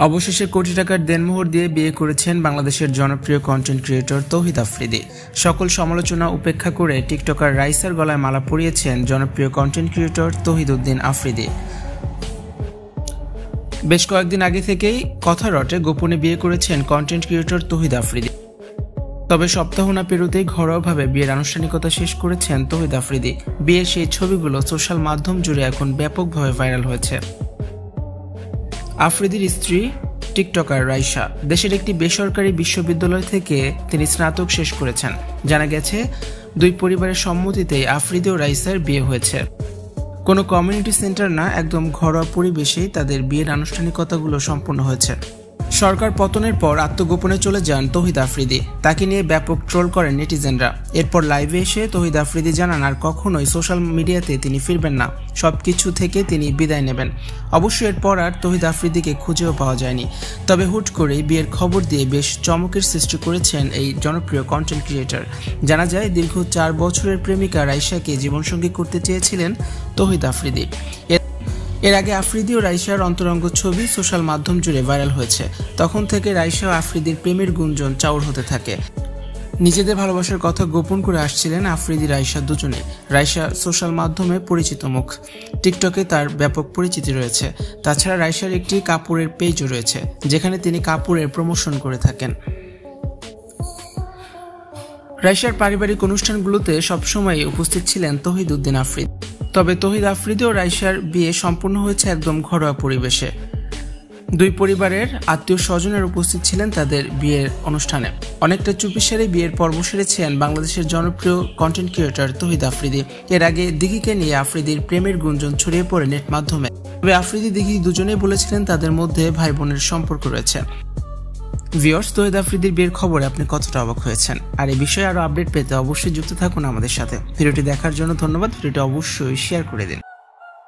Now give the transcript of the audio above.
অবশেষে কোটি টাকার দেনমোহর দিয়ে বিয়ে করেছেন বাংলাদেশের জনপ্রিয় কন্টেন্ট ক্রিয়েটর তৌহিদ আফ্রিদি। সকল সমালোচনা উপেক্ষা করে টিকটকার রাইসার গলায় মালা পরিয়েছেন জনপ্রিয় কন্টেন্ট ক্রিয়েটর তৌহিদউদ্দিন আফ্রিদি। বেশ কয়েকদিন আগে থেকেই কথা রটে গোপনে বিয়ে করেছেন কন্টেন্ট ক্রিয়েটর তৌহিদ আফ্রিদি। তবে সপ্তাহ না পেরোতেই ঘরোয়াভাবে বিয়ের আনুষ্ঠানিকতা শেষ করেছেন তৌহিদ আফ্রিদি। বিয়ের সেই ছবিগুলো সোশ্যাল মাধ্যম জুড়ে এখন ব্যাপকভাবে ভাইরাল হয়েছে। আফ্রিদির স্ত্রী টিকটকার রাইসা দেশের একটি বেসরকারি বিশ্ববিদ্যালয় থেকে তিনি স্নাতক শেষ করেছেন। জানা গেছে, দুই পরিবারের সম্মতিতেই আফ্রিদি ও রাইসার বিয়ে হয়েছে। কোনো কমিউনিটি সেন্টার না, একদম ঘরোয়া পরিবেশেই তাদের বিয়ের আনুষ্ঠানিকতাগুলো সম্পন্ন হয়েছে। সরকার পতনের পর আত্মগোপনে চলে যান তৌহিদ আফ্রিদি। তাকে নিয়ে ব্যাপক ট্রোল করেন নেটিজেনরা। এরপর লাইভে এসে তৌহিদ আফ্রিদি জানান আর কখনোই সোশ্যাল মিডিয়াতে তিনি ফিরবেন না, সবকিছু থেকে তিনি বিদায় নেবেন। অবশ্য এরপর আর তৌহিদ আফ্রিদিকে খুঁজেও পাওয়া যায়নি। তবে হুট করেই বিয়ের খবর দিয়ে বেশ চমকের সৃষ্টি করেছেন এই জনপ্রিয় কন্টেন্ট ক্রিয়েটর। জানা যায়, দীর্ঘ 4 বছরের প্রেমিকা রাইসাকে জীবনসঙ্গী করতে চেয়েছিলেন তৌহিদ আফ্রিদি। এর আগে আফ্রিদি ও রাইসার অন্তরঙ্গ ছবি সোশ্যাল মাধ্যম জুড়ে ভাইরাল হয়েছে। তখন থেকে রাইসা ও আফ্রিদির প্রেমের গুঞ্জন চাউর হতে থাকে। নিজেদের ভালোবাসার কথা গোপন করে আসছিলেন আফ্রিদি রাইসা দুজনে। রাইসা সোশ্যাল মাধ্যমে পরিচিত মুখ, টিকটকে তার ব্যাপক পরিচিতি রয়েছে। তাছাড়া রাইসার একটি কাপড়ের পেজও রয়েছে, যেখানে তিনি কাপড়ের প্রমোশন করে থাকেন। রাইসার পারিবারিক অনুষ্ঠানগুলোতে সবসময় উপস্থিত ছিলেন তৌহিদউদ্দিন আফ্রিদি। তবে তৌহিদ আফ্রিদি ও রাইসার বিয়ে সম্পূর্ণ হয়েছে একদম ঘরোয়া পরিবেশে। দুই পরিবারের আত্মীয় স্বজনের উপস্থিত ছিলেন তাদের বিয়ের অনুষ্ঠানে। অনেকটা চুপিসারে বিয়ের পর্ব সেরেছেন বাংলাদেশের জনপ্রিয় কন্টেন্ট ক্রিয়েটর তৌহিদ আফ্রিদি। এর আগে দিঘিকে নিয়ে আফ্রিদির প্রেমের গুঞ্জন ছড়িয়ে পড়ে নেট মাধ্যমে। তবে আফ্রিদি দিঘি দুজনেই বলেছিলেন তাদের মধ্যে ভাই বোনের সম্পর্ক রয়েছে। ভিউয়ার্স, তৌহিদ আফ্রিদির বিয়ের খবরে আপনি কতটা অবাক হয়েছেন? আর এই বিষয়ে আরো আপডেট পেতে অবশ্যই যুক্ত থাকুন আমাদের সাথে। ভিডিওটি দেখার জন্য ধন্যবাদ। ভিডিওটি অবশ্যই শেয়ার করে দিন।